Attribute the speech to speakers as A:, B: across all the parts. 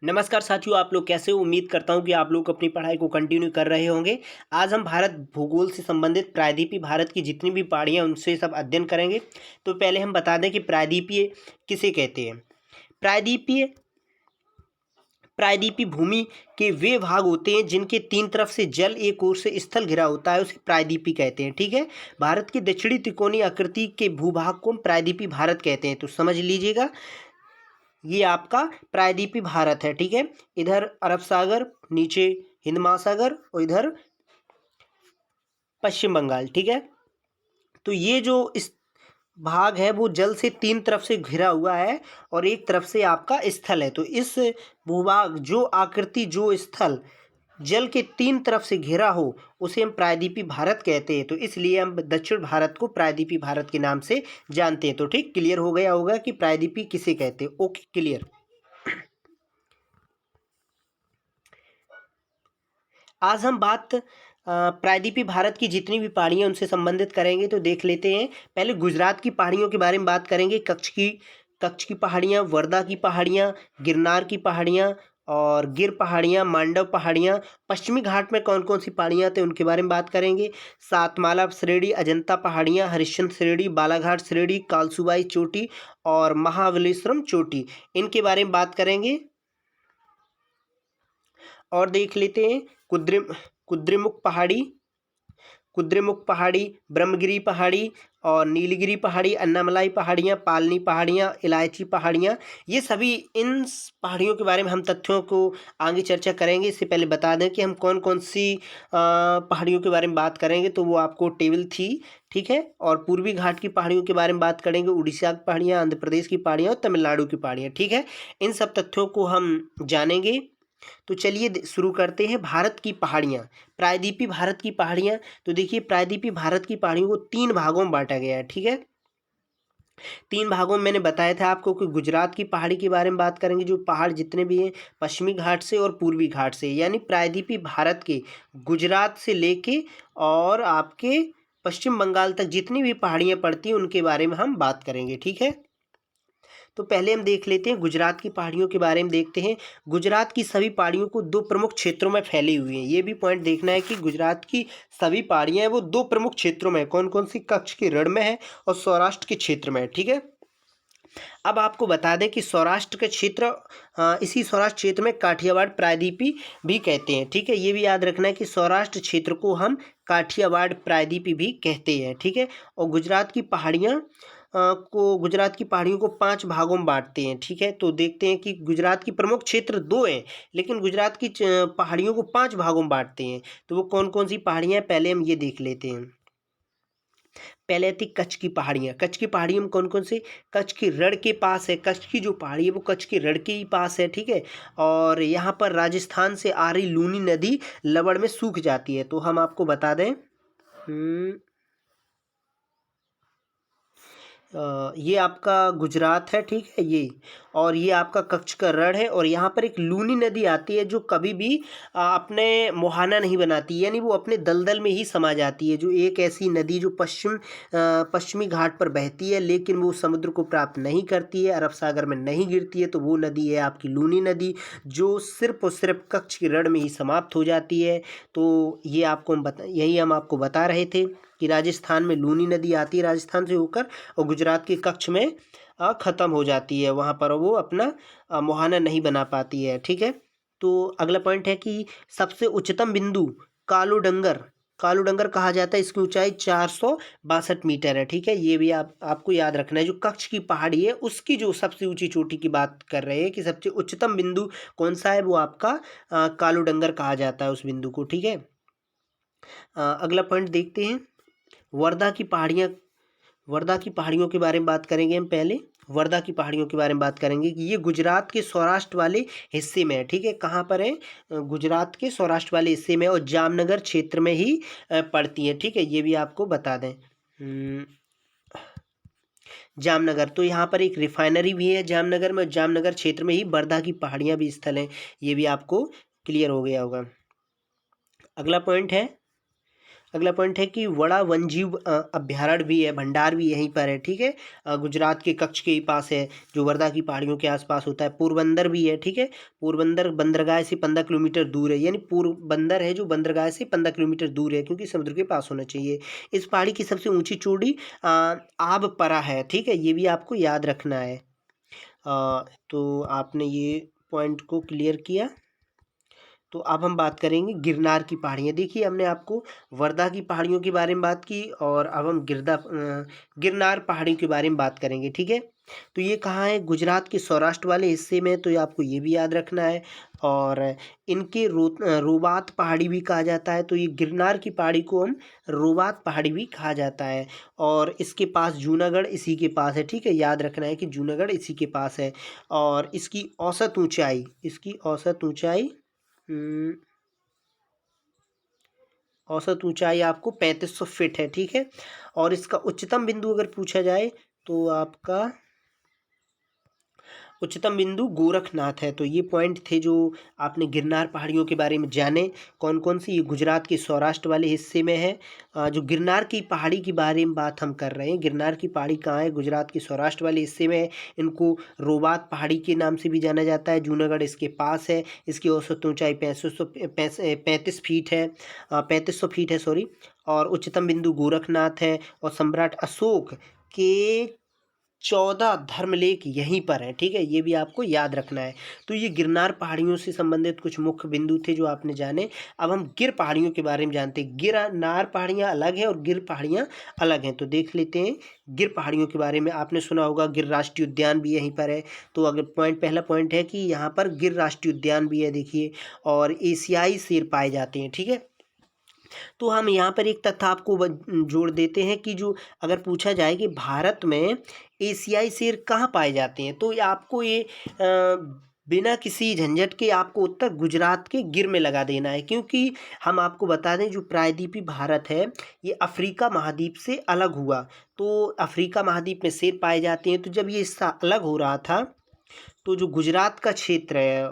A: नमस्कार साथियों, आप लोग कैसे हो? उम्मीद करता हूँ कि आप लोग अपनी पढ़ाई को कंटिन्यू कर रहे होंगे। आज हम भारत भूगोल से संबंधित प्रायद्वीपीय भारत की जितनी भी पहाड़ियाँ उनसे सब अध्ययन करेंगे। तो पहले हम बता दें कि प्रायद्वीपीय किसे कहते हैं। प्रायद्वीपीय प्रायद्वीपीय भूमि के वे भाग होते हैं जिनके तीन तरफ से जल, एक ओर से स्थल घिरा होता है, उसे प्रायद्वीपीय कहते हैं। ठीक है, भारत की दक्षिणी त्रिकोणीय आकृति के भूभाग को हम प्रायद्वीपीय भारत कहते हैं। तो समझ लीजिएगा, ये आपका प्रायद्वीपीय भारत है। ठीक है, इधर अरब सागर, नीचे हिंद महासागर और इधर पश्चिम बंगाल। ठीक है, तो ये जो इस भाग है वो जल से तीन तरफ से घिरा हुआ है और एक तरफ से आपका स्थल है। तो इस भूभाग, जो आकृति, जो स्थल जल के तीन तरफ से घिरा हो, उसे हम प्रायद्वीपीय भारत कहते हैं। तो इसलिए हम दक्षिण भारत को प्रायद्वीपीय भारत के नाम से जानते हैं। तो ठीक, क्लियर हो गया होगा कि प्रायद्वीपीय किसे कहते हैं। Okay, clear. आज हम बात प्रायद्वीपीय भारत की जितनी भी पहाड़ियाँ उनसे संबंधित करेंगे। तो देख लेते हैं। पहले गुजरात की पहाड़ियों के बारे में बात करेंगे। कच्छ की पहाड़ियाँ, वर्धा की पहाड़ियाँ, गिरनार की पहाड़ियाँ और गिर पहाड़ियाँ, मांडव पहाड़ियाँ। पश्चिमी घाट में कौन कौन सी पहाड़ियाँ थे उनके बारे में बात करेंगे। सातमाला श्रेणी, अजंता पहाड़ियाँ, हरिश्चंद्र श्रेणी, बालाघाट श्रेणी, कालसुबाई चोटी और महाबलेश्वरम चोटी, इनके बारे में बात करेंगे। और देख लेते हैं कुद्रेमुख पहाड़ी, ब्रह्मगिरी पहाड़ी और नीलगिरी पहाड़ी, अन्नामलाई पहाड़ियाँ, पालनी पहाड़ियाँ, इलायची पहाड़ियाँ। ये सभी इन पहाड़ियों के बारे में हम तथ्यों को आगे चर्चा करेंगे। इससे पहले बता दें कि हम कौन कौन सी पहाड़ियों के बारे में बात करेंगे, तो वो आपको टेबल थी। ठीक है, और पूर्वी घाट की पहाड़ियों के बारे में बात करेंगे, उड़ीसा की पहाड़ियाँ, आंध्र प्रदेश की पहाड़ियाँ और तमिलनाडु की पहाड़ियाँ। ठीक है, इन सब तथ्यों को हम जानेंगे। तो चलिए शुरू करते हैं। भारत की पहाड़ियाँ, प्रायद्वीपीय भारत की पहाड़ियाँ। तो देखिए, प्रायद्वीपीय भारत की पहाड़ियों को तीन भागों में बांटा गया है। ठीक है, तीन भागों में मैंने बताया था आपको कि गुजरात की पहाड़ी के बारे में बात करेंगे, जो पहाड़ जितने भी हैं पश्चिमी घाट से और पूर्वी घाट से, यानी प्रायद्वीपीय भारत के गुजरात से लेके और आपके पश्चिम बंगाल तक जितनी भी पहाड़ियाँ पड़ती हैं उनके बारे में हम बात करेंगे। ठीक है, तो पहले हम देख लेते हैं गुजरात की पहाड़ियों के बारे में। देखते हैं, गुजरात की सभी पहाड़ियों को दो प्रमुख क्षेत्रों में फैली हुई हैं। ये भी पॉइंट देखना है कि गुजरात की सभी पहाड़ियाँ हैं वो दो प्रमुख क्षेत्रों में, कौन कौन सी, कच्छ के रण में है और सौराष्ट्र के क्षेत्र में है। ठीक है, अब आपको बता दें कि सौराष्ट्र के क्षेत्र, इसी सौराष्ट्र क्षेत्र में काठियावाड़ प्रायद्वीपीय भी कहते हैं। ठीक है, ये भी याद रखना है कि सौराष्ट्र क्षेत्र को हम काठियावाड़ प्रायद्वीपीय भी कहते हैं। ठीक है, और गुजरात की पहाड़ियों को पांच भागों में बांटते हैं। ठीक है, तो देखते हैं कि गुजरात की प्रमुख क्षेत्र दो हैं, लेकिन गुजरात की पहाड़ियों को पांच भागों में बांटते हैं। तो वो कौन कौन सी पहाड़ियाँ हैं, पहले हम ये देख लेते हैं। पहले आती कच्छ की पहाड़ियाँ। कच्छ की पहाड़ियों में कौन कौन से, कच्छ की रण के पास है। कच्छ की जो पहाड़ी है वो कच्छ के रण के ही पास है। ठीक है, और यहाँ पर राजस्थान से आ रही लूनी नदी लवण में सूख जाती है। तो हम आपको बता दें, ये आपका गुजरात है। ठीक है, ये, और ये आपका कच्छ का रण है। और यहाँ पर एक लूनी नदी आती है जो कभी भी अपने मुहाना नहीं बनाती, यानी वो अपने दलदल में ही समा जाती है। जो एक ऐसी नदी जो पश्चिमी घाट पर बहती है, लेकिन वो समुद्र को प्राप्त नहीं करती है, अरब सागर में नहीं गिरती है, तो वो नदी है आपकी लूनी नदी, जो सिर्फ और सिर्फ कच्छ के रण में ही समाप्त हो जाती है। तो ये यही हम आपको बता रहे थे कि राजस्थान में लूनी नदी आती है, राजस्थान से होकर, और गुजरात के कच्छ में ख़त्म हो जाती है। वहाँ पर वो अपना मुहाना नहीं बना पाती है। ठीक है, तो अगला पॉइंट है कि सबसे उच्चतम बिंदु कालूडंगर कालूडंगर कहा जाता है। इसकी ऊंचाई 462 मीटर है। ठीक है, ये भी आपको याद रखना है। जो कच्छ की पहाड़ी है उसकी जो सबसे ऊंची चोटी की बात कर रहे हैं कि सबसे उच्चतम बिंदु कौन सा है, वो आपका कालूडंगर कहा जाता है उस बिंदु को। ठीक है, अगला पॉइंट देखते हैं। वर्धा की पहाड़ियाँ वर्धा की पहाड़ियों के बारे में बात करेंगे। हम पहले वर्धा की पहाड़ियों के बारे में बात करेंगे कि ये गुजरात के सौराष्ट्र वाले हिस्से में है। ठीक है, कहाँ पर है, गुजरात के सौराष्ट्र वाले हिस्से में और जामनगर क्षेत्र में ही पड़ती है। ठीक है, ये भी आपको बता दें। जामनगर, तो यहाँ पर एक रिफाइनरी भी है जामनगर में, जामनगर क्षेत्र में ही वर्धा की पहाड़ियाँ भी स्थल हैं। ये भी आपको क्लियर हो गया होगा। अगला पॉइंट है, अगला पॉइंट है कि वड़ा वन्यजीव अभ्यारण्य भी है, भंडार भी यहीं पर है, ठीक है। गुजरात के कच्छ के ही पास है, जो वर्धा की पहाड़ियों के आसपास होता है। पोरबंदर भी है, ठीक है। पोरबंदर बंदरगाह से 15 किलोमीटर दूर है, यानी पोरबंदर है जो बंदरगाह से 15 किलोमीटर दूर है, क्योंकि समुद्र के पास होना चाहिए। इस पहाड़ी की सबसे ऊंची चोटी आबपरा है, ठीक है, ये भी आपको याद रखना है। तो आपने ये पॉइंट को क्लियर किया। तो अब हम बात करेंगे गिरनार की पहाड़ियाँ। देखिए, हमने आपको वर्धा की पहाड़ियों के बारे में बात की, और अब हम गिरनार पहाड़ी के बारे में बात करेंगे, ठीक है। तो ये कहाँ है? गुजरात के सौराष्ट्र वाले हिस्से में, तो ये आपको ये भी याद रखना है। और इनके रोबात पहाड़ी भी कहा जाता है, तो ये गिरनार की पहाड़ी को हम रोबात पहाड़ी भी कहा जाता है। और इसके पास जूनागढ़ इसी के पास है, ठीक है, याद रखना है कि जूनागढ़ इसी के पास है। और इसकी औसत ऊंचाई आपको 3500 फीट है, ठीक है। और इसका उच्चतम बिंदु अगर पूछा जाए तो आपका उच्चतम बिंदु गोरखनाथ है। तो ये पॉइंट थे जो आपने गिरनार पहाड़ियों के बारे में जाने। कौन कौन सी? ये गुजरात के सौराष्ट्र वाले हिस्से में है। जो गिरनार की पहाड़ी के बारे में बात हम कर रहे हैं, गिरनार की पहाड़ी कहाँ है? गुजरात के सौराष्ट्र वाले हिस्से में है। इनको रोबात पहाड़ी के नाम से भी जाना जाता है, जूनागढ़ इसके पास है। इसकी औसत ऊंचाई 35 फीट है, 3500 फीट है, सॉरी। और उच्चतम बिंदु गोरखनाथ है। और सम्राट अशोक के 14 धर्मलेख यहीं पर हैं, ठीक है, ये भी आपको याद रखना है। तो ये गिरनार पहाड़ियों से संबंधित कुछ मुख्य बिंदु थे जो आपने जाने। अब हम गिर पहाड़ियों के बारे में जानते हैं। गिरनार पहाड़ियाँ अलग हैं और गिर पहाड़ियाँ अलग हैं, तो देख लेते हैं गिर पहाड़ियों के बारे में। आपने सुना होगा गिर राष्ट्रीय उद्यान भी यहीं पर है। तो अगर पहला पॉइंट है कि यहाँ पर गिर राष्ट्रीय उद्यान भी है, देखिए। और एशियाई शेर पाए जाते हैं, ठीक है। तो हम यहाँ पर एक तथ्य आपको जोड़ देते हैं कि जो अगर पूछा जाए कि भारत में एशियाई शेर कहाँ पाए जाते हैं, तो ये आपको ये बिना किसी झंझट के आपको उत्तर गुजरात के गिर में लगा देना है। क्योंकि हम आपको बता दें, जो प्रायद्वीपीय भारत है ये अफ्रीका महाद्वीप से अलग हुआ। तो अफ्रीका महाद्वीप में शेर पाए जाते हैं। तो जब ये हिस्सा अलग हो रहा था, तो जो गुजरात का क्षेत्र है,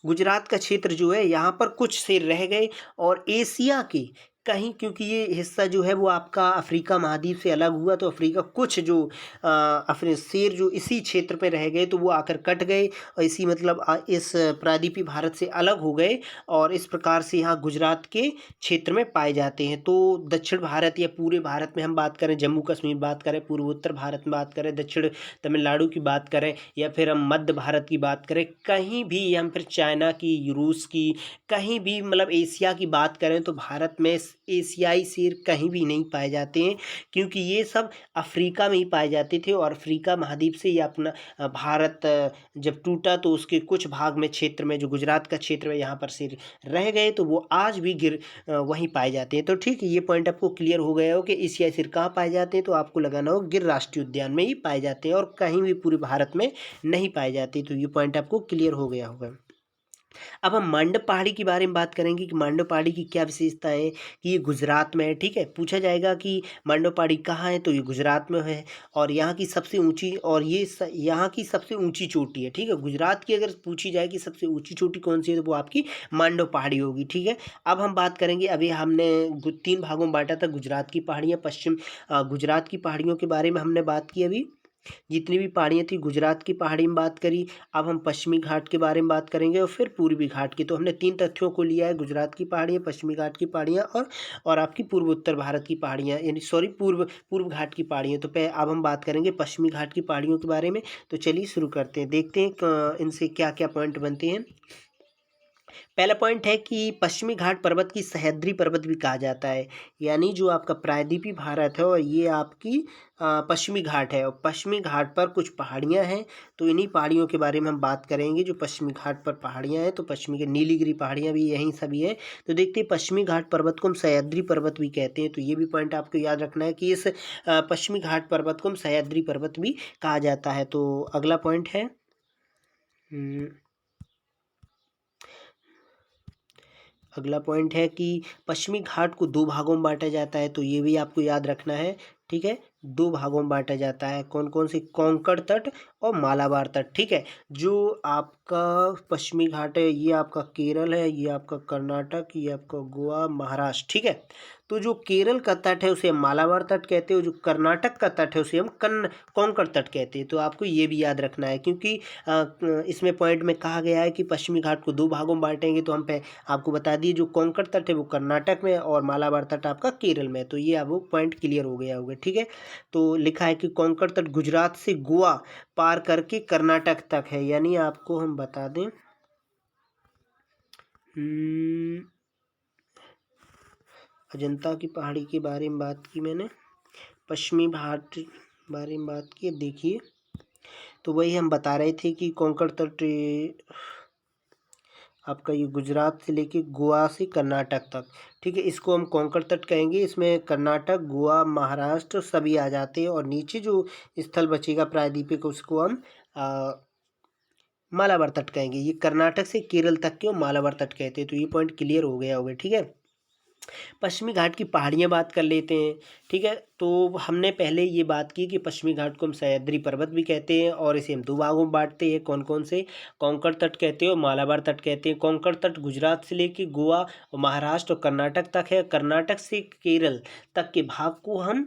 A: गुजरात का क्षेत्र जो है, यहाँ पर कुछ शेर रह गए। और एशिया के कहीं, क्योंकि ये हिस्सा जो है वो आपका अफ्रीका महाद्वीप से अलग हुआ, तो अफ्रीका कुछ जो अपने शेर जो इसी क्षेत्र पे रह गए, तो वो आकर कट गए और इसी मतलब इस प्रायद्वीपीय भारत से अलग हो गए। और इस प्रकार से यहाँ गुजरात के क्षेत्र में पाए जाते हैं। तो दक्षिण भारत या पूरे भारत में हम बात करें, जम्मू कश्मीर बात करें, पूर्वोत्तर भारत में बात करें, दक्षिण तमिलनाडु की बात करें, या फिर हम मध्य भारत की बात करें, कहीं भी, या फिर चाइना की, रूस की, कहीं भी, मतलब एशिया की बात करें, तो भारत में एशियाई शेर कहीं भी नहीं पाए जाते हैं। क्योंकि ये सब अफ्रीका में ही पाए जाते थे। और अफ्रीका महाद्वीप से ये अपना भारत जब टूटा, तो उसके कुछ भाग में, क्षेत्र में, जो गुजरात का क्षेत्र है, यहाँ पर शेर रह गए। तो वो आज भी वहीं पाए जाते हैं। तो ठीक है, ये पॉइंट आपको क्लियर हो गया हो कि एशियाई शेर कहाँ पाए जाते हैं। तो आपको लगाना हो गिर राष्ट्रीय उद्यान में ही पाए जाते हैं और कहीं भी पूरे भारत में नहीं पाए जाते। तो ये पॉइंट आपको क्लियर हो गया होगा। अब हम मांडव पहाड़ी के बारे में बात करेंगे कि मांडव पहाड़ी की क्या विशेषताएं हैं, कि ये गुजरात में है, ठीक है। पूछा जाएगा कि मांडव पहाड़ी कहाँ है, तो ये गुजरात में है। और यहाँ की सबसे ऊंची, और यहाँ की सबसे ऊंची चोटी है, ठीक है। गुजरात की अगर पूछी जाए कि सबसे ऊंची चोटी कौन सी है, तो वो आपकी मांडव पहाड़ी होगी, ठीक है। अब हम बात करेंगे, अभी हमने 3 भागों में बांटा था, गुजरात की पहाड़ियाँ, गुजरात की पहाड़ियों के बारे में हमने बात की। अभी जितनी भी पहाड़ियाँ थी, गुजरात की पहाड़ी में बात करी। अब हम पश्चिमी घाट के बारे में बात करेंगे और फिर पूर्वी घाट की। तो हमने 3 तथ्यों को लिया है, गुजरात की पहाड़ियाँ, पश्चिमी घाट की पहाड़ियाँ, और आपकी पूर्व उत्तर भारत की पहाड़ियाँ, यानी सॉरी, पूर्व पूर्व घाट की पहाड़ियाँ। तो अब हम बात करेंगे पश्चिमी घाट की पहाड़ियों के बारे में। तो चलिए शुरू करते हैं, देखते हैं इनसे क्या क्या पॉइंट बनते हैं। पहला पॉइंट है कि पश्चिमी घाट पर्वत की सह्याद्री पर्वत भी कहा जाता है। यानी जो आपका प्रायद्वीपीय भारत है, और ये आपकी पश्चिमी घाट है, और पश्चिमी घाट पर कुछ पहाड़ियाँ हैं। तो इन्हीं पहाड़ियों के बारे में हम बात करेंगे, जो पश्चिमी घाट पर पहाड़ियाँ हैं। तो पश्चिमी के नीलगिरी पहाड़ियाँ भी यहीं सभी है। तो देखते हैं, पश्चिमी घाट पर्वत को हम सह्याद्री पर्वत भी कहते हैं। तो ये भी पॉइंट आपको याद रखना है कि इस पश्चिमी घाट पर्वत को हम सह्याद्री पर्वत भी कहा जाता है। तो अगला पॉइंट है, अगला पॉइंट है कि पश्चिमी घाट को 2 भागों में बांटा जाता है। तो ये भी आपको याद रखना है, ठीक है। दो भागों में बांटा जाता है। कौन कौन से? कोंकण तट और मालाबार तट। ठीक है, जो आपका पश्चिमी घाट है ये आपका केरल है, ये आपका कर्नाटक, ये आपका गोवा, महाराष्ट्र। ठीक है, तो जो केरल का तट है उसे हम मालाबार तट कहते हैं, जो कर्नाटक का तट है उसे हम कोंकण तट कहते हैं। तो आपको ये भी याद रखना है, क्योंकि इसमें पॉइंट में कहा गया है कि पश्चिमी घाट को दो भागों में बांटेंगे। तो हम आपको बता दिए जो कोंकण तट है वो कर्नाटक में है और मालाबार तट आपका केरल में है। तो ये आपको पॉइंट क्लियर हो गया होगा। ठीक है, तो लिखा है कि कोंकण तट गुजरात से गोवा पार करके कर्नाटक तक है। यानी आपको हम बता दें, अजंता की पहाड़ी के बारे में बात की मैंने, पश्चिमी घाट बारे में बात की। देखिए, तो वही हम बता रहे थे कि कोंकण तट आपका ये गुजरात से लेके गोवा से कर्नाटक तक। ठीक है, इसको हम कोंकण तट कहेंगे। इसमें कर्नाटक, गोवा, महाराष्ट्र सभी आ जाते हैं, और नीचे जो स्थल बचेगा प्रायद्वीपीय उसको हम मालाबार तट कहेंगे। ये कर्नाटक से केरल तक के मालाबार तट कहते हैं। तो ये पॉइंट क्लियर हो गया होगा। ठीक है, पश्चिमी घाट की पहाड़ियाँ बात कर लेते हैं। ठीक है, तो हमने पहले ये बात की कि पश्चिमी घाट को हम सह्याद्री पर्वत भी कहते हैं, और इसे हम दो भागों में बांटते हैं। कौन कौन से? कोंकण तट कहते हैं और मालाबार तट कहते हैं। कोंकण तट गुजरात से लेके गोवा और महाराष्ट्र और कर्नाटक तक है। कर्नाटक से केरल तक के भाग को हम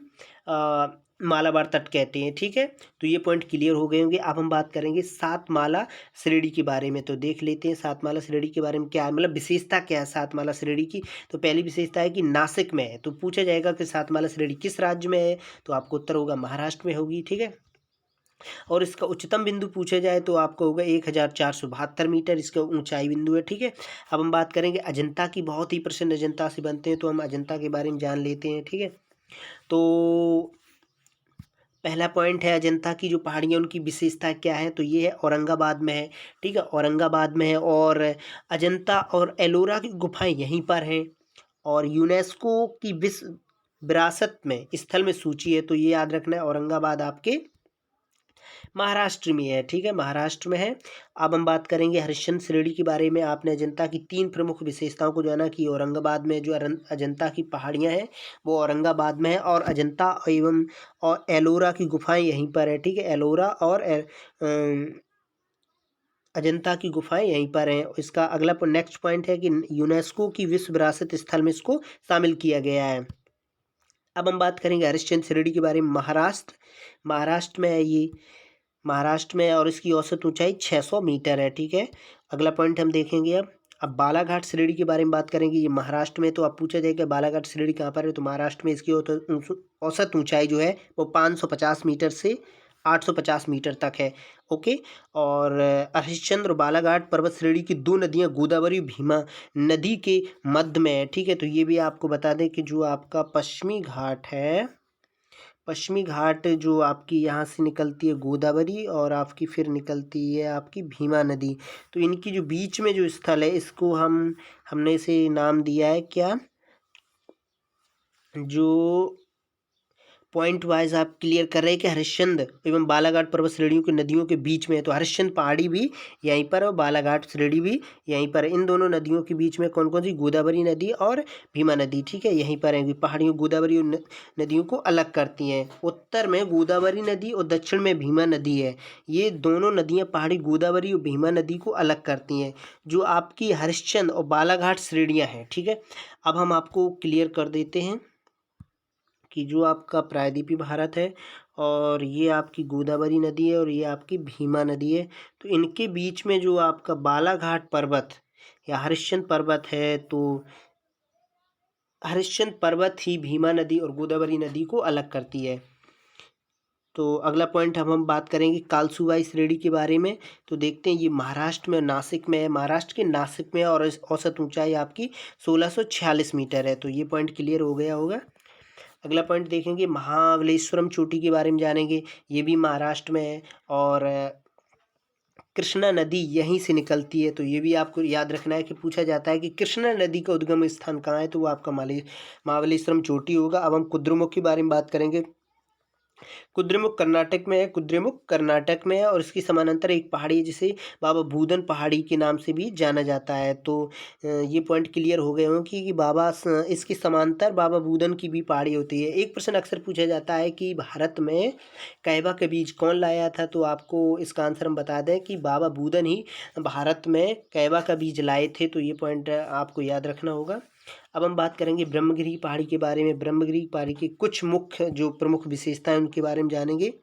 A: मालाबार तट कहते हैं। ठीक है, तो ये पॉइंट क्लियर हो गए होंगे। अब हम बात करेंगे सातमाला श्रेणी के बारे में। तो देख लेते हैं सातमाला श्रेणी के बारे में क्या है, मतलब विशेषता क्या है सातमाला श्रेणी की। तो पहली विशेषता है कि नासिक में है। तो पूछा जाएगा कि सातमाला श्रेणी किस राज्य में है, तो आपको उत्तर होगा महाराष्ट्र में होगी। ठीक है, और इसका उच्चतम बिंदु पूछा जाए तो आपको होगा 1472 मीटर इसका ऊंचाई बिंदु है। ठीक है, अब हम बात करेंगे अजंता की। बहुत ही प्रश्न अजंता से बनते हैं, तो हम अजंता के बारे में जान लेते हैं। ठीक है, तो पहला पॉइंट है अजंता की जो पहाड़ियाँ उनकी विशेषता क्या है, तो ये है औरंगाबाद में है। ठीक है, औरंगाबाद में है, और अजंता और एलोरा की गुफाएं यहीं पर हैं, और यूनेस्को की विश्व विरासत में स्थल में सूची है। तो ये याद रखना है, औरंगाबाद आपके महाराष्ट्र में है। ठीक है, महाराष्ट्र में है। अब हम बात करेंगे हरिश्चंद्र श्रेणी के बारे में। आपने अजंता की 3 प्रमुख विशेषताओं को जाना कि औरंगाबाद में जो अजंता की पहाड़ियाँ हैं वो औरंगाबाद में है, और अजंता एवं और एलोरा की गुफाएं यहीं पर है। ठीक है, एलोरा और अजंता की गुफाएं यहीं पर हैं। इसका अगला नेक्स्ट पॉइंट है कि यूनेस्को की विश्व विरासत स्थल में इसको शामिल किया गया है। अब हम बात करेंगे हरिश्चंद्र श्रेणी के बारे में। महाराष्ट्र में है ये, महाराष्ट्र में, और इसकी औसत ऊंचाई 600 मीटर है। ठीक है, अगला पॉइंट हम देखेंगे। अब बालाघाट श्रेणी के बारे में बात करेंगे। ये महाराष्ट्र में, तो अब पूछा जाएगा बालाघाट श्रेणी कहाँ पर है, तो महाराष्ट्र में। इसकी औसत ऊंचाई जो है वो 550 मीटर से 850 मीटर तक है। ओके, और हरिश्चंद्र और बालाघाट पर्वत श्रेणी की दो नदियाँ गोदावरी भीमा नदी के मध्य में है। ठीक है, तो ये भी आपको बता दें कि जो आपका पश्चिमी घाट है, पश्चिमी घाट जो आपकी यहाँ से निकलती है गोदावरी, और आपकी फिर निकलती है आपकी भीमा नदी। तो इनकी जो बीच में जो स्थल है इसको हमने इसे नाम दिया है क्या, जो पॉइंट वाइज आप क्लियर कर रहे हैं कि हरिश्चंद्र एवं बालाघाट पर्वत श्रेणियों की नदियों के बीच में है। तो हरिश्चंद्र पहाड़ी भी यहीं पर है और बालाघाट श्रेणी भी यहीं पर है। इन दोनों नदियों के बीच में कौन कौन सी? गोदावरी नदी और भीमा नदी। ठीक है, यहीं पर है। पहाड़ियों गोदावरी और नदियों को अलग करती हैं। उत्तर में गोदावरी नदी और दक्षिण में भीमा नदी है। ये दोनों नदियाँ पहाड़ी गोदावरी और भीमा नदी को अलग करती हैं, जो आपकी हरिश्चंद्र और बालाघाट श्रेणियाँ हैं। ठीक है, अब हम आपको क्लियर कर देते हैं कि जो आपका प्रायद्वीपीय भारत है, और ये आपकी गोदावरी नदी है, और ये आपकी भीमा नदी है। तो इनके बीच में जो आपका बालाघाट पर्वत या हरिश्चंद्र पर्वत है, तो हरिश्चंद्र पर्वत ही भीमा नदी और गोदावरी नदी को अलग करती है। तो अगला पॉइंट हम बात करेंगे कालसुबाई श्रेणी के बारे में। तो देखते हैं, ये महाराष्ट्र में नासिक में है, महाराष्ट्र के नासिक में, और औसत ऊंचाई आपकी 1646 मीटर है। तो ये पॉइंट क्लियर हो गया होगा। अगला पॉइंट देखेंगे, महाबलेश्वरम चोटी के बारे में जानेंगे। ये भी महाराष्ट्र में है, और कृष्णा नदी यहीं से निकलती है। तो ये भी आपको याद रखना है कि पूछा जाता है कि कृष्णा नदी का उद्गम स्थान कहाँ है, तो वो आपका महाबलेश्वरम चोटी होगा। अब हम कुद्रुमुख के बारे में बात करेंगे। कुद्रेमुख कर्नाटक में है, कुद्रेमुख कर्नाटक में है और इसकी समानांतर एक पहाड़ी है जिसे बाबा भूदन पहाड़ी के नाम से भी जाना जाता है। तो ये पॉइंट क्लियर हो गए हों कि इसके समांतर बाबा भूदन की भी पहाड़ी होती है। एक प्रश्न अक्सर पूछा जाता है कि भारत में कहवा का बीज कौन लाया था, तो आपको इसका आंसर हम बता दें कि बाबा भूदन ही भारत में कहवा का बीज लाए थे। तो ये पॉइंट आपको याद रखना होगा। अब हम बात करेंगे ब्रह्मगिरी पहाड़ी के बारे में। ब्रह्मगिरी पहाड़ी की कुछ मुख्य जो प्रमुख विशेषताएं उनके बारे में जानेंगे।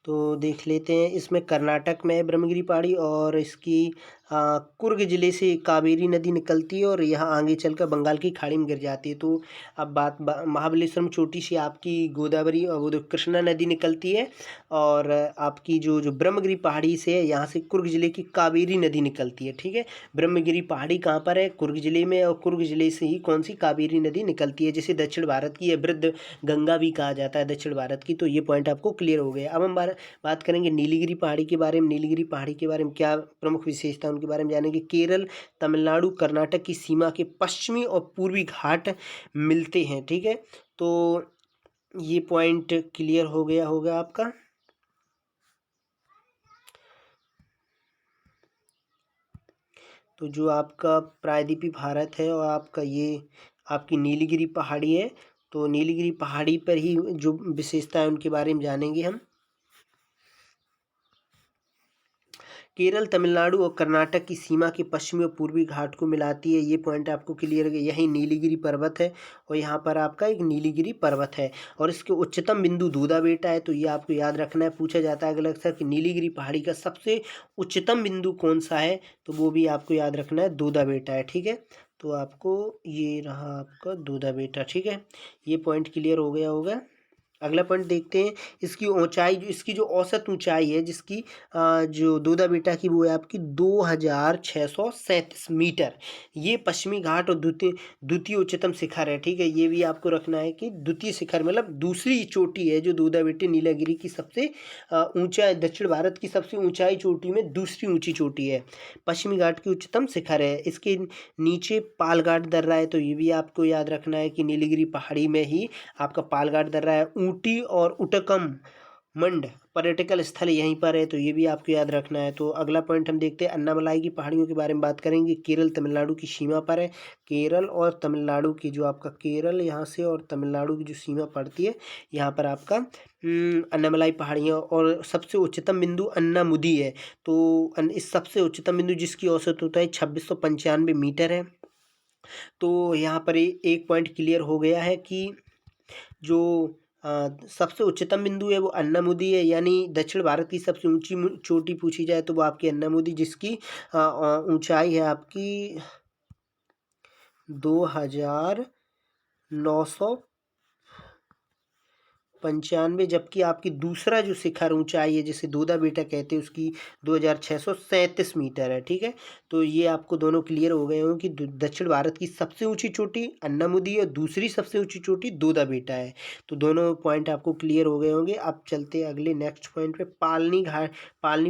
A: तो देख लेते हैं, इसमें कर्नाटक में है ब्रह्मगिरी पहाड़ी और इसकी कुर्ग ज़िले से कावेरी नदी निकलती है और यहाँ आगे चलकर बंगाल की खाड़ी में गिर जाती है। तो अब महाबलेश्वरम चोटी से आपकी गोदावरी और वो जो कृष्णा नदी निकलती है और आपकी जो जो ब्रह्मगिरी पहाड़ी से है यहाँ से कुर्ग ज़िले की कावेरी नदी निकलती है। ठीक है, ब्रह्मगिरी पहाड़ी कहाँ पर है? कुर्ग ज़िले में, और कुर्ग ज़िले से ही कौन सी कावेरी नदी निकलती है, जिसे दक्षिण भारत की वृद्ध गंगा भी कहा जाता है, दक्षिण भारत की। तो ये पॉइंट आपको क्लियर हो गया। अब हम बात करेंगे नीलगिरी पहाड़ी के बारे में। नीलगिरी पहाड़ी के बारे में क्या प्रमुख विशेषता उनके बारे में जानेंगे। केरल, तमिलनाडु, कर्नाटक की सीमा के पश्चिमी और पूर्वी घाट मिलते हैं। ठीक है, तो ये पॉइंट क्लियर हो गया होगा आपका। तो जो आपका प्रायद्वीपीय भारत है और आपका ये आपकी नीलगिरी पहाड़ी है, तो नीलगिरी पहाड़ी पर ही जो विशेषता है उनके बारे में जानेंगे हम। केरल, तमिलनाडु और कर्नाटक की सीमा के पश्चिमी और पूर्वी घाट को मिलाती है। ये पॉइंट आपको क्लियर है। यही नीलगिरी पर्वत है और यहाँ पर आपका एक नीलगिरी पर्वत है और इसके उच्चतम बिंदु दूधा बेटा है। तो ये आपको याद रखना है, पूछा जाता है अगला अक्सर कि नीलगिरी पहाड़ी का सबसे उच्चतम बिंदु कौन सा है, तो वो भी आपको याद रखना है, दूधा बेटा है। ठीक है, तो आपको ये रहा आपका दूधा बेटा। ठीक है, ये पॉइंट क्लियर हो गया होगा। अगला पॉइंट देखते हैं, इसकी ऊंचाई, जो इसकी जो औसत ऊंचाई है जिसकी जो दूधा बेटा की, वो है आपकी 2637 मीटर। ये पश्चिमी घाट और द्वितीय द्वितीय उच्चतम शिखर है। ठीक है, ये भी आपको रखना है कि द्वितीय शिखर मतलब दूसरी चोटी है जो दूधा बेटी नीलागिरी की सबसे ऊंचा, दक्षिण भारत की सबसे ऊंचाई चोटी में दूसरी ऊंची चोटी है, पश्चिमी घाट की उच्चतम शिखर है। इसके नीचे पालघाट दर्रा है। तो ये भी आपको याद रखना है कि नीलगिरी पहाड़ी में ही आपका पालघाट दर्रा है। ऊटी और उटकम मंड पर्यटक स्थल यहीं पर है। तो ये भी आपको याद रखना है। तो अगला पॉइंट हम देखते हैं, अन्नामलाई की पहाड़ियों के बारे में बात करेंगे। केरल तमिलनाडु की सीमा पर है। केरल और तमिलनाडु की जो आपका केरल यहाँ से और तमिलनाडु की जो सीमा पड़ती है, यहाँ पर आपका अन्नामलाई पहाड़ियाँ और सबसे उच्चतम बिंदु अन्नामुदी है। तो इस सबसे उच्चतम बिंदु जिसकी औसत होता है 2695 मीटर है। तो यहाँ पर एक पॉइंट क्लियर हो गया है कि जो सबसे उच्चतम बिंदु है वो अन्नामुदी है, यानी दक्षिण भारत की सबसे ऊंची चोटी पूछी जाए तो वो आपकी अन्नामुदी, जिसकी ऊंचाई है आपकी 2995, जबकि आपकी दूसरा जो शिखर ऊंचाई है जिसे दूधा बेटा कहते हैं उसकी 2637 मीटर है। ठीक है, तो ये आपको दोनों क्लियर हो गए हों कि दक्षिण भारत की सबसे ऊंची चोटी अन्नामुदी और दूसरी सबसे ऊंची चोटी दूधा बेटा है। तो दोनों पॉइंट आपको क्लियर हो गए होंगे। अब चलते हैं अगले नेक्स्ट पॉइंट पे। पालनी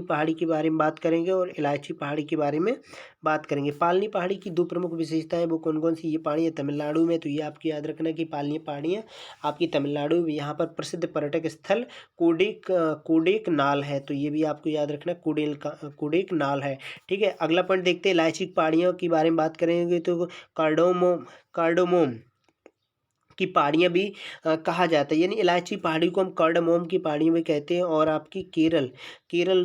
A: पहाड़ी के बारे में बात करेंगे और इलायची पहाड़ी के बारे में बात करेंगे। पालनी पहाड़ी की दो प्रमुख विशेषताएं वो कौन कौन सी? ये पहाड़ी है तमिलनाडु में, तो ये आपको याद रखना है कि पालनी पहाड़ियाँ आपकी तमिलनाडु में। यहाँ पर प्रसिद्ध पर्यटक स्थल कोडेक नाल है। तो ये भी आपको याद रखना, कोडेक नाल है। ठीक है, अगला पॉइंट देखते हैं, इलायची पहाड़ियों के बारे में बात करेंगे। तो कार्डोमोम की पहाड़ियाँ भी कहा जाता है, यानी इलायची पहाड़ी को हम कार्डमोम की पहाड़ियों में कहते हैं। और आपकी केरल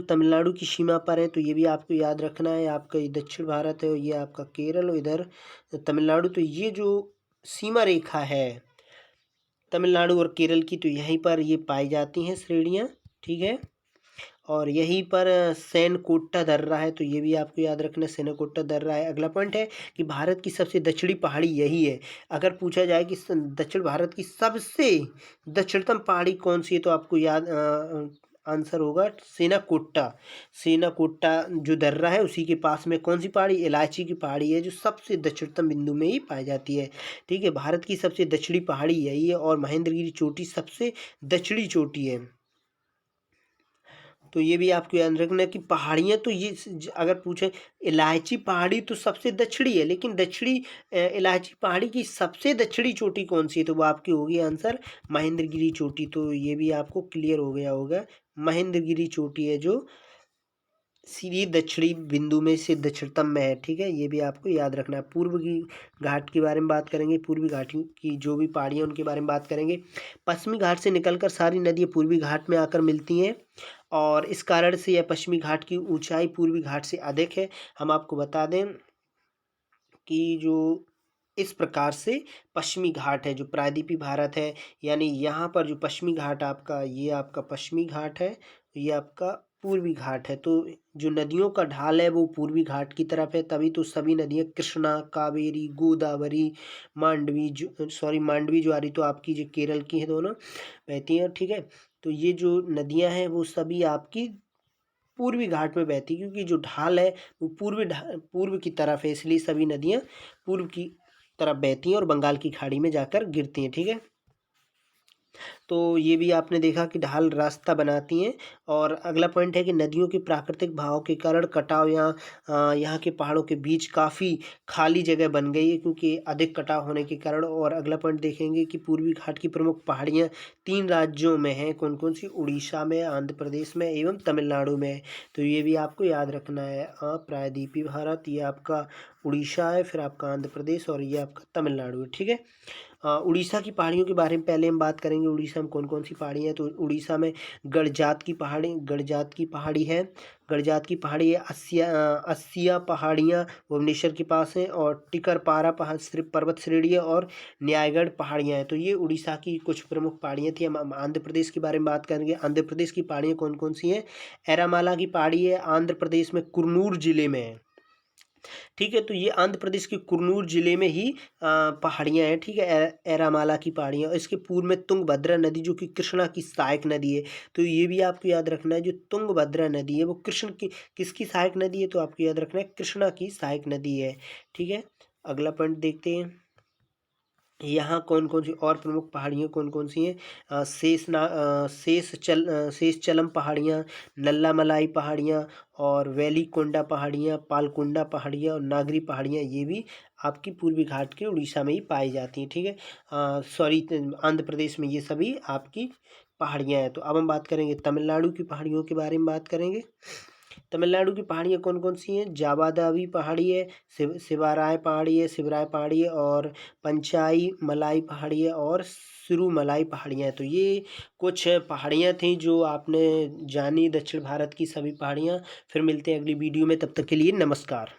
A: तमिलनाडु की सीमा पर है। तो ये भी आपको याद रखना है। आपका ये दक्षिण भारत है और ये आपका केरल और इधर तमिलनाडु। तो ये जो सीमा रेखा है तमिलनाडु और केरल की, तो यहीं पर ये पाई जाती हैं श्रेणियाँ। ठीक है, और यहीं पर सेनकोट्टा दर्रा है। तो ये भी आपको याद रखना, सेनकोट्टा दर्रा है। अगला पॉइंट है कि भारत की सबसे दक्षिणी पहाड़ी यही है। अगर पूछा जाए कि दक्षिण भारत की सबसे दक्षिणतम पहाड़ी कौन सी है, तो आपको याद आंसर होगा सेनाकोट्टा जो दर्रा है उसी के पास में कौन सी पहाड़ी? इलायची की पहाड़ी है, जो सबसे दक्षिणतम बिंदु में ही पाई जाती है। ठीक है, भारत की सबसे दक्षिणी पहाड़ी यही है और महेंद्रगिरी चोटी सबसे दक्षिणी चोटी है। तो ये भी आपको याद रखना है कि पहाड़ियाँ तो ये अगर पूछे इलायची पहाड़ी तो सबसे दक्षिणी है, लेकिन दक्षिणी इलायची पहाड़ी की सबसे दक्षिणी चोटी कौन सी है, तो वो आपकी होगी आंसर महेंद्रगिरी चोटी। तो ये भी आपको क्लियर हो गया होगा, महेंद्रगिरी चोटी है जो सीधी दक्षिणी बिंदु में से दक्षिणतम में है। ठीक है, ये भी आपको याद रखना है। पूर्व की घाट के बारे में बात करेंगे, पूर्वी घाट की जो भी पहाड़ियाँ उनके बारे में बात करेंगे। पश्चिमी घाट से निकलकर सारी नदियाँ पूर्वी घाट में आकर मिलती हैं और इस कारण से यह पश्चिमी घाट की ऊंचाई पूर्वी घाट से अधिक है। हम आपको बता दें कि जो इस प्रकार से पश्चिमी घाट है जो प्रायद्वीपी भारत है, यानी यहाँ पर जो पश्चिमी घाट आपका, ये आपका पश्चिमी घाट है, ये आपका पूर्वी घाट है। तो जो नदियों का ढाल है वो पूर्वी घाट की तरफ है, तभी तो सभी नदियाँ कृष्णा, कावेरी, गोदावरी, मांडवी जो आ रही तो आपकी जो केरल की है दोनों बहती हैं। ठीक है, तो ये जो नदियाँ हैं वो सभी आपकी पूर्वी घाट में बहती, क्योंकि जो ढाल है वो पूर्व की तरफ है, इसलिए सभी नदियाँ पूर्व की तरफ बहती हैं और बंगाल की खाड़ी में जाकर गिरती हैं। ठीक है, तो ये भी आपने देखा कि ढाल रास्ता बनाती हैं। और अगला पॉइंट है कि नदियों के प्राकृतिक बहाव के कारण कटाव यहाँ के पहाड़ों के बीच काफ़ी खाली जगह बन गई है, क्योंकि अधिक कटाव होने के कारण। और अगला पॉइंट देखेंगे कि पूर्वी घाट की प्रमुख पहाड़ियाँ 3 राज्यों में हैं, कौन कौन सी, उड़ीसा में, आंध्र प्रदेश में एवं तमिलनाडु में। तो ये भी आपको याद रखना है। प्रायद्वीपी भारत, ये आपका उड़ीसा है, फिर आपका आंध्र प्रदेश और ये आपका तमिलनाडु है। ठीक है, उड़ीसा की पहाड़ियों के बारे में पहले हम बात करेंगे। उड़ीसा में कौन कौन सी पहाड़ी हैं, तो उड़ीसा में गड़जात की पहाड़ी है। गड़जात की पहाड़ी है। अस्सिया पहाड़ियाँ भुवनेश्वर के पास हैं, और टिकरपारा पर्वत श्रेणी है, और न्यायगढ़ पहाड़ियाँ हैं। तो ये उड़ीसा की कुछ प्रमुख पहाड़ियाँ थी। हम आंध्र प्रदेश के बारे में बात करेंगे। आंध्र प्रदेश की पहाड़ियाँ कौन कौन सी हैं? एरामाला की पहाड़ी है, आंध्र प्रदेश में कुरनूर जिले में है। ठीक है, तो ये आंध्र प्रदेश के कुरनूर जिले में ही पहाड़ियाँ हैं। ठीक है, एरामाला की पहाड़ियाँ। इसके पूर्व में तुंगभद्रा नदी जो कि कृष्णा की सहायक नदी है। तो ये भी आपको याद रखना है, जो तुंगभद्रा नदी है वो कृष्ण की किसकी सहायक नदी है, तो आपको याद रखना है कृष्णा की सहायक नदी है। ठीक है, अगला पॉइंट देखते हैं। यहाँ कौन कौन सी और प्रमुख पहाड़ियाँ कौन कौन सी हैं? शेषचलम पहाड़ियाँ, नल्लामलाई पहाड़ियाँ, और वेलीकोंडा पहाड़ियाँ, पालकोंडा पहाड़ियाँ और नागरी पहाड़ियाँ, ये भी आपकी पूर्वी घाट के उड़ीसा में ही पाई जाती हैं। ठीक है, आंध्र प्रदेश में ये सभी आपकी पहाड़ियाँ हैं। तो अब हम बात करेंगे तमिलनाडु की पहाड़ियों के बारे में बात करेंगे। तमिलनाडु की पहाड़ियाँ कौन कौन सी हैं? जाबादावी पहाड़ी है, शिवाराय पहाड़ी है, शिवराय पहाड़ी है, और पंचाई मलाई पहाड़ी है, और सिरुमलाई पहाड़ियाँ हैं। तो ये कुछ पहाड़ियाँ थी जो आपने जानी दक्षिण भारत की सभी पहाड़ियाँ। फिर मिलते हैं अगली वीडियो में, तब तक के लिए नमस्कार।